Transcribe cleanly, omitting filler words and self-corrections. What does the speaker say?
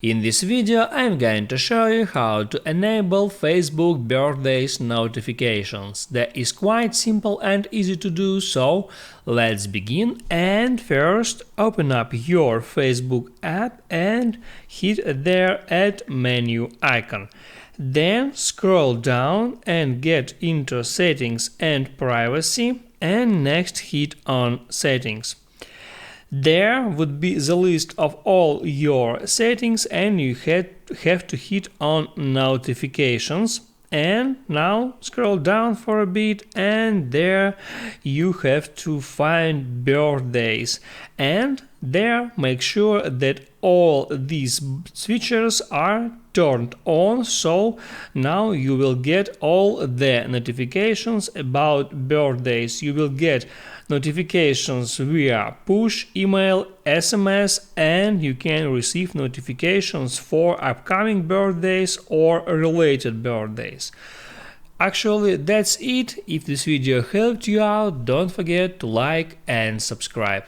In this video I'm going to show you how to enable Facebook birthdays notifications. That is quite simple and easy to do, so let's begin. And first open up your Facebook app and hit there Add menu icon. Then scroll down and get into Settings and Privacy, and next hit on Settings. There would be the list of all your settings and you have to hit on notifications. And now scroll down for a bit and there you have to find birthdays, and there make sure that all these switches are turned on, so now you will get all the notifications about birthdays. You will get notifications via push, email, SMS, and you can receive notifications for upcoming birthdays or related birthdays. Actually, that's it. If this video helped you out, don't forget to like and subscribe.